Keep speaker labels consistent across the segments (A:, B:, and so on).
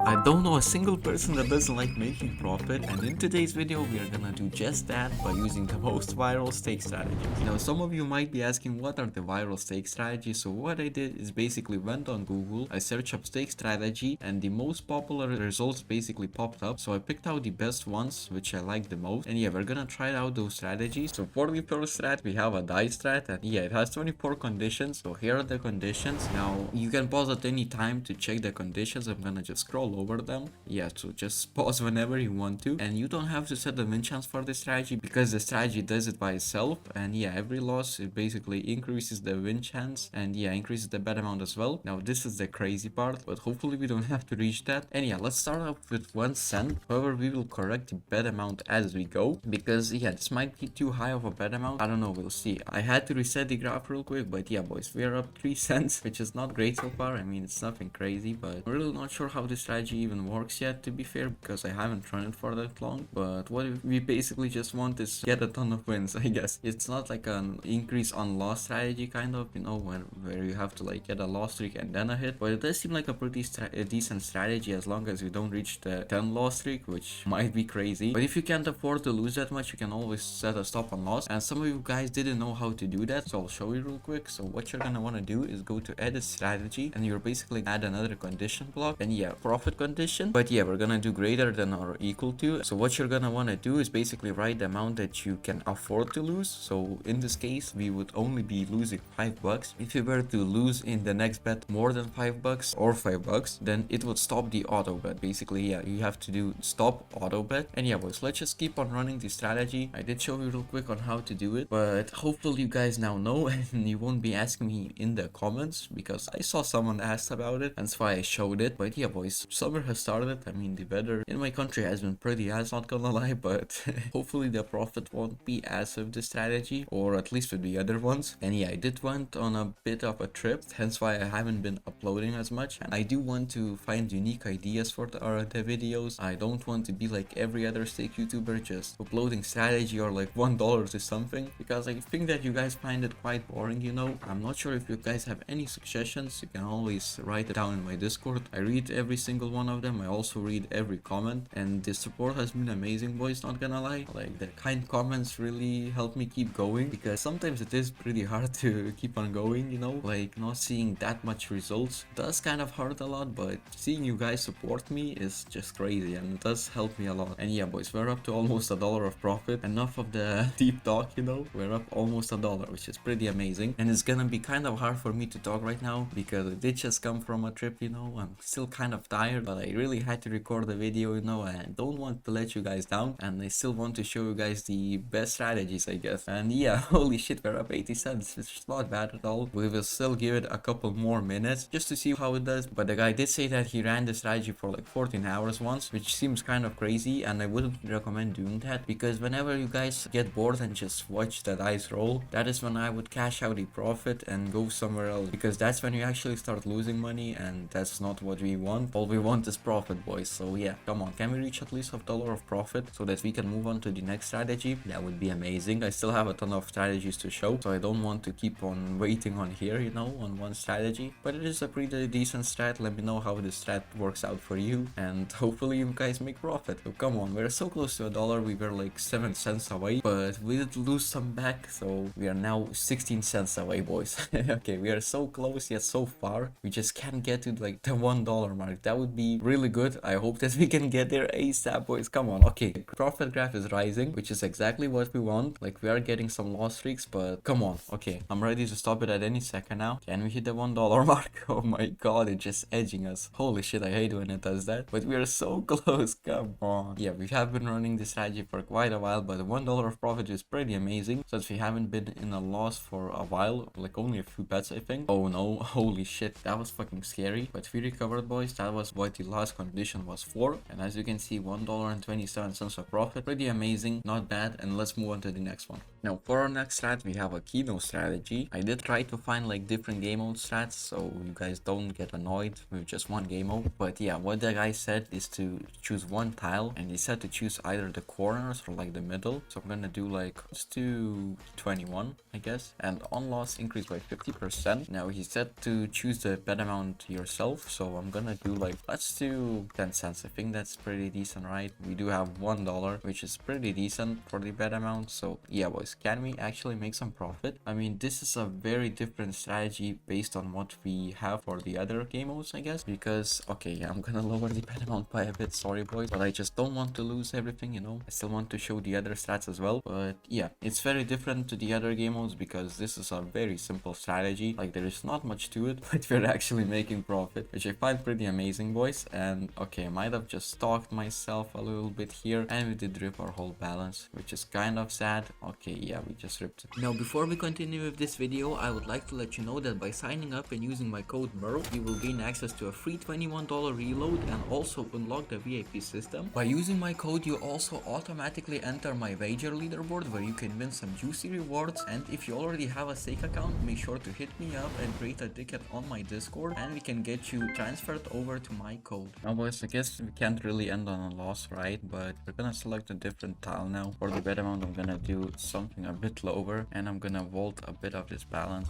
A: I don't know a single person that doesn't like making profit, and in today's video we are gonna do just that by using the most viral stake strategies. Now some of you might be asking what are the viral stake strategies, so what I did is basically went on Google, I searched up stake strategy, and the most popular results basically popped up, so I picked out the best ones which I like the most, and yeah, we're gonna try out those strategies. So for the first strat we have a die strat, and yeah, it has 24 conditions, so here are the conditions. Now you can pause at any time to check the conditions. I'm gonna just scroll over them. Yeah, so just pause whenever you want to, and you don't have to set the win chance for the strategy because the strategy does it by itself. And yeah, every loss it basically increases the win chance, and yeah, increases the bet amount as well. Now this is the crazy part, but hopefully we don't have to reach that. And yeah, let's start off with 1 cent. However, we will correct the bet amount as we go, because yeah, this might be too high of a bet amount. I don't know, we'll see. I had to reset the graph real quick, but yeah boys, we are up 3 cents, which is not great so far. I mean, it's nothing crazy, but I'm really not sure how this strategy even works yet, to be fair, because I haven't run it for that long. But what if we basically just want is get a ton of wins, I guess. It's not like an increase on loss strategy kind of, you know, where you have to like get a loss streak and then a hit. But it does seem like a pretty decent strategy as long as you don't reach the 10 loss streak, which might be crazy. But if you can't afford to lose that much, you can always set a stop on loss. And some of you guys didn't know how to do that, so I'll show you real quick. So what you're gonna want to do is go to edit strategy, and you're basically add another condition block, and yeah, profit condition. But yeah, we're gonna do greater than or equal to. So what you're gonna want to do is basically write the amount that you can afford to lose. So in this case we would only be losing $5. If you were to lose in the next bet more than $5 or $5, then it would stop the auto bet. Basically, yeah, you have to do stop auto bet. And yeah boys, let's just keep on running the strategy. I did show you real quick on how to do it, but hopefully you guys now know and you won't be asking me in the comments, because I saw someone asked about it, and that's why I showed it. But yeah boys, summer has started. I mean, the weather in my country has been pretty ass, not gonna lie, but hopefully the profit won't be as with the strategy, or at least with the other ones. And yeah, I did went on a bit of a trip, hence why I haven't been uploading as much, and I do want to find unique ideas for the videos. I don't want to be like every other stake YouTuber, just uploading strategy or like $1 to something, because I think that you guys find it quite boring, you know. I'm not sure if you guys have any suggestions. You can always write it down in my Discord. I read every single one of them. I also read every comment, and the support has been amazing boys, not gonna lie. Like, the kind comments really help me keep going, because sometimes it is pretty hard to keep on going, you know, like not seeing that much results does kind of hurt a lot, but seeing you guys support me is just crazy, and it does help me a lot. And yeah boys, we're up to almost $1 of profit. Enough of the deep talk, you know, we're up almost $1, which is pretty amazing. And it's gonna be kind of hard for me to talk right now, because I did just come from a trip, you know. I'm still kind of tired, but I really had to record the video, you know, and I don't want to let you guys down, and I still want to show you guys the best strategies, I guess. And yeah, holy shit, we're up 80 cents. It's not bad at all. We will still give it a couple more minutes just to see how it does. But the guy did say that he ran the strategy for like 14 hours once, which seems kind of crazy, and I wouldn't recommend doing that, because whenever you guys get bored and just watch the dice roll, that is when I would cash out the profit and go somewhere else, because that's when you actually start losing money, and that's not what we want. All we want is profit boys. So yeah, come on, can we reach at least $1 of profit so that we can move on to the next strategy? That would be amazing. I still have a ton of strategies to show, so I don't want to keep on waiting on here, you know, on one strategy. But it is a pretty decent strat. Let me know how the strat works out for you, and hopefully you guys make profit. So come on, we're so close to $1. We were like 7 cents away, but we did lose some back, so we are now 16 cents away boys. Okay, we are so close yet so far. We just can't get to like the $1 mark. That would be really good. I hope that we can get there ASAP boys. Come on. Okay, profit graph is rising, which is exactly what we want. Like, we are getting some loss streaks, but come on. Okay, I'm ready to stop it at any second now. Can we hit the $1 mark? Oh my god, it's just edging us. Holy shit, I hate when it does that, but we are so close. Come on. Yeah, we have been running this strategy for quite a while, but the $1 of profit is pretty amazing, since we haven't been in a loss for a while, like only a few bets I think. Oh no, holy shit, that was fucking scary. But we recovered boys. That was what the last condition was for, and as you can see, $1.27 of profit. Pretty amazing, not bad. And let's move on to the next one. Now for our next strat, we have a Keno strategy. I did try to find like different game mode strats, so you guys don't get annoyed with just one game mode. But yeah, what the guy said is to choose one tile, and he said to choose either the corners or like the middle. So I'm gonna do like, let's do 21 I guess, and on loss increase by 50%. Now he said to choose the bet amount yourself, so I'm gonna do like, let's do 10 cents. I think that's pretty decent, right? We do have $1, which is pretty decent for the bet amount. So yeah, boys, can we actually make some profit? I mean, this is a very different strategy based on what we have for the other game modes, I guess. Because, okay, yeah, I'm gonna lower the bet amount by a bit, sorry boys, but I just don't want to lose everything, you know. I still want to show the other stats as well. But yeah, it's very different to the other game modes because this is a very simple strategy. Like, there is not much to it, but we're actually making profit, which I find pretty amazing, boys. And okay, I might have just stalked myself a little bit here, and we did rip our whole balance, which is kind of sad. Okay, yeah, we just ripped it. Now, before we continue with this video, I would like to let you know that by signing up and using my code MERL, you will gain access to a free $21 reload and also unlock the VIP system. By using my code, you also automatically enter my wager leaderboard where you can win some juicy rewards. And if you already have a stake account, make sure to hit me up and create a ticket on my Discord, and we can get you transferred over to my code. Now, boys, I guess we can't really end on a loss, right? But we're gonna select a different tile now. For the bet amount, I'm gonna do something a bit lower, and I'm gonna vault a bit of this balance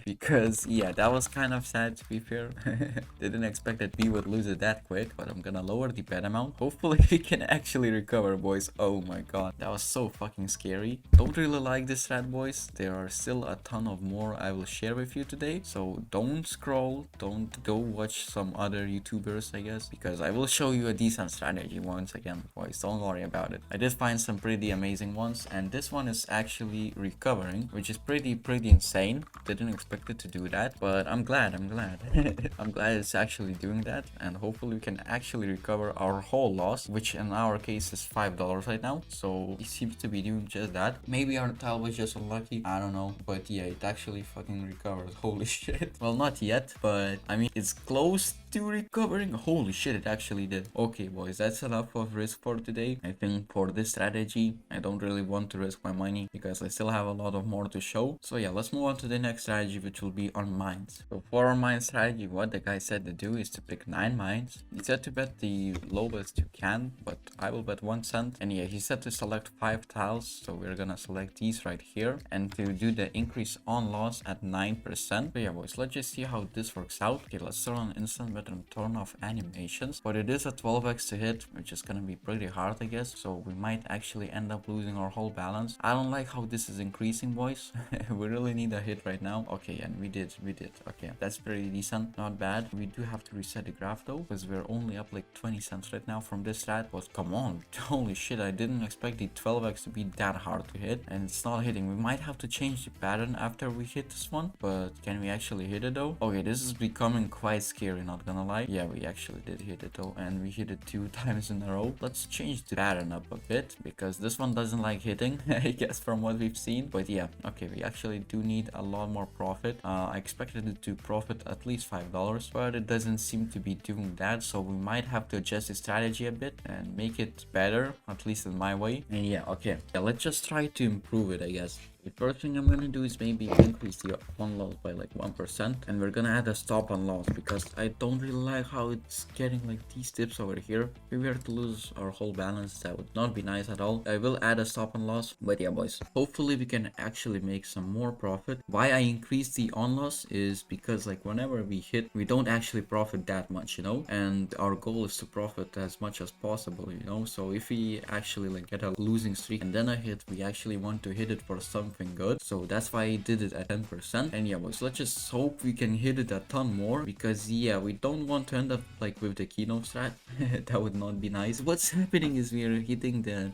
A: because yeah, that was kind of sad, to be fair. Didn't expect that we would lose it that quick, but I'm gonna lower the bet amount. Hopefully we can actually recover, boys. Oh my god, that was so fucking scary. Don't really like this strat, boys. There are still a ton of more I will share with you today, so don't scroll, don't go watch some other YouTubers, I guess, because I will show you a decent strategy once again, boys. Don't worry about it. I did find some pretty amazing ones, and this one is actually recovering, which is pretty insane. Didn't expect it to do that, but I'm glad. I'm glad it's actually doing that, and hopefully we can actually recover our whole loss, which in our case is $5 right now. So it seems to be doing just that. Maybe our tile was just unlucky, I don't know, but yeah, it actually fucking recovered. Holy shit. Well, not yet, but I mean, it's close to recovering. Holy shit, it actually did. Okay, boys, that's enough of risk for today. I think for this strategy, I don't really want to risk my money because I still have a lot of more to show. So yeah, let's move on to the next strategy, which will be on mines. So for our mine strategy, what the guy said to do is to pick 9 mines. He said to bet the lowest you can, but I will bet 1 cent. And yeah, he said to select 5 tiles, so we're gonna select these right here, and to do the increase on loss at 9%. So yeah, boys, let's just see how this works out. Okay, let's turn on instant bet and turn off animations, but it is a 12x to hit, which is gonna be pretty hard, I guess. So we might actually end up losing our whole balance. I don't like how this is increasing, boys. We really need a hit right now. Okay, and we did. Okay, that's pretty decent, not bad. We do have to reset the graph though, because we're only up like 20 cents right now from this strat. But come on, holy shit, I didn't expect the 12x to be that hard to hit, and it's not hitting. We might have to change the pattern after we hit this one, but can we actually hit it though? Okay, this is becoming quite scary, not gonna lie. Yeah, we actually did hit it though, and we hit it 2 times in a row. Let's change the pattern up a bit, because this one doesn't like hitting, I guess, from what we've seen. But yeah, okay, we actually do need a lot more profit. I expected it to profit at least $5, but it doesn't seem to be doing that, so we might have to adjust the strategy a bit and make it better, at least in my way. And yeah, okay, yeah, let's just try to improve it, I guess. The first thing I'm gonna do is maybe increase the on loss by like 1%, and we're gonna add a stop on loss because I don't really like how it's getting like these tips over here. If we were to lose our whole balance, that would not be nice at all. I will add a stop on loss, but yeah, boys, hopefully we can actually make some more profit. Why I increased the on loss is because like whenever we hit, we don't actually profit that much, you know, and our goal is to profit as much as possible, you know. So if we actually like get a losing streak and then a hit, we actually want to hit it for something good. So that's why I did it at 10%. And yeah, boys, let's just hope we can hit it a ton more, because yeah, we don't want to end up like with the Keno strat. That would not be nice. What's happening is we are hitting the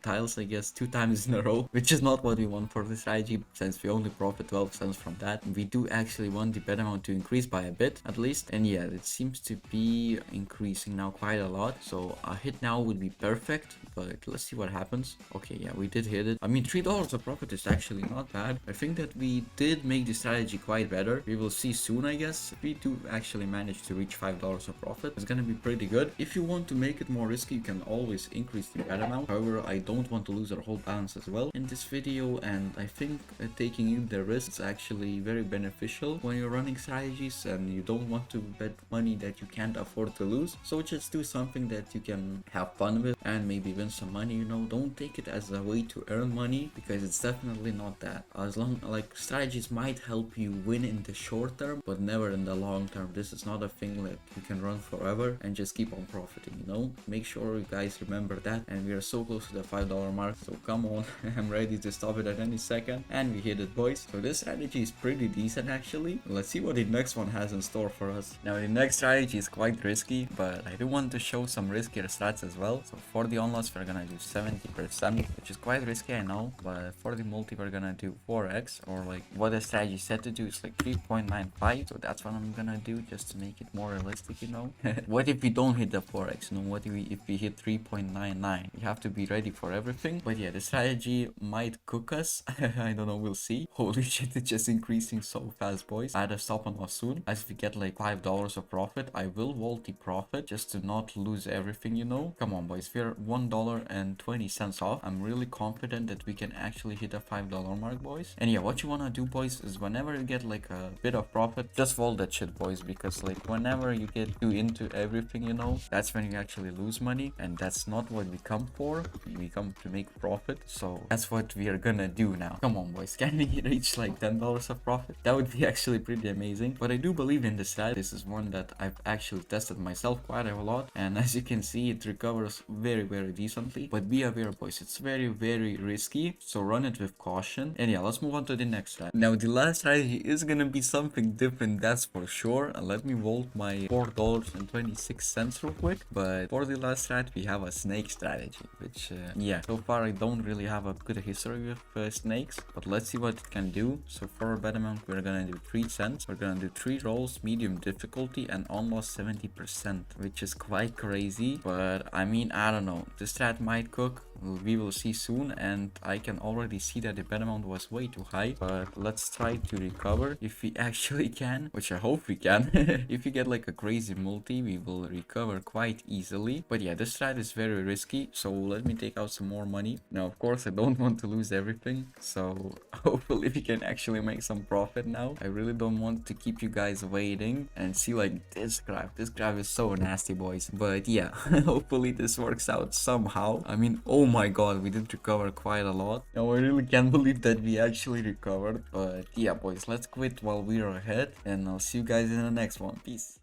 A: tiles, I guess, 2 times in a row, which is not what we want for the strategy, since we only profit 12 cents from that. We do actually want the bet amount to increase by a bit at least, and yeah, it seems to be increasing now quite a lot. So a hit now would be perfect, but let's see what happens. Okay, yeah, we did hit it. I mean, $3 of profit is actually not bad. I think that we did make the strategy quite better. We will see soon, I guess. If we do actually manage to reach $5 of profit, it's gonna be pretty good. If you want to make it more risky, you can always increase the bet amount. However, I don't want to lose our whole balance as well in this video, and I think taking in the risks is actually very beneficial when you're running strategies and you don't want to bet money that you can't afford to lose. So just do something that you can have fun with and maybe win some money, you know. Don't take it as a way to earn money, because it's definitely not that. As long like strategies might help you win in the short term, but never in the long term. This is not a thing like you can run forever and just keep on profiting, you know. Make sure you guys remember that. And we are so close to the $5 mark, so come on. I'm ready to stop it at any second, and we hit it, boys. So this strategy is pretty decent actually. Let's see what the next one has in store for us. Now the next strategy is quite risky, but I do want to show some riskier stats as well. So for the on-loss we're gonna do 70%, which is quite risky, I know, but for the multi we're gonna do 4x, or like what the strategy said to do is like 3.95. So that's what I'm gonna do just to make it more realistic, you know. What if we don't hit the 4x? You know, what if we hit 3.99? You have to be ready for everything. But yeah, the strategy might cook us. I don't know, we'll see. Holy shit, it's just increasing so fast, boys. I had to stop on loss soon. As we get like $5 of profit, I will vault the profit just to not lose everything, you know. Come on, boys, we're $1.20 off. I'm really confident that we can actually hit a $5 mark, boys. And yeah, what you wanna do, boys, is whenever you get like a bit of profit, just vault that shit, boys, because like whenever you get too into everything, you know, that's when you actually lose money, and that's not what we come for. We come to make profit, so that's what we are gonna do now. Come on, boys, can we reach like $10 of profit? That would be actually pretty amazing. But I do believe in this strat. This is one that I've actually tested myself quite a lot, and as you can see, it recovers very, very decently. But be aware, boys, it's very, very risky, so run it with caution. And yeah, let's move on to the next strat. Now the last strategy is gonna be something different, that's for sure. And let me vault my $4.26 real quick. But for the last strat, we have a snake strategy, which yeah, so far I don't really have a good history with snakes, but let's see what it can do. So for a bet amount, we're gonna do 3 cents. We're gonna do 3 rolls, medium difficulty, and almost 70%, which is quite crazy. But I mean, I don't know, the strat might cook. We will see soon, and I can already see that the bet amount was way too high. But let's try to recover if we actually can, which I hope we can. If we get like a crazy multi, we will recover quite easily. But yeah, this strat is very risky, so let me take out some more money. Now, of course, I don't want to lose everything, so hopefully we can actually make some profit now. I really don't want to keep you guys waiting and see like this graph. This graph is so nasty, boys. But yeah, hopefully this works out somehow. I mean, oh my god, we did recover quite a lot. Now I really can't believe that we actually recovered. But yeah, boys, let's quit while we are ahead, and I'll see you guys in the next one. Peace.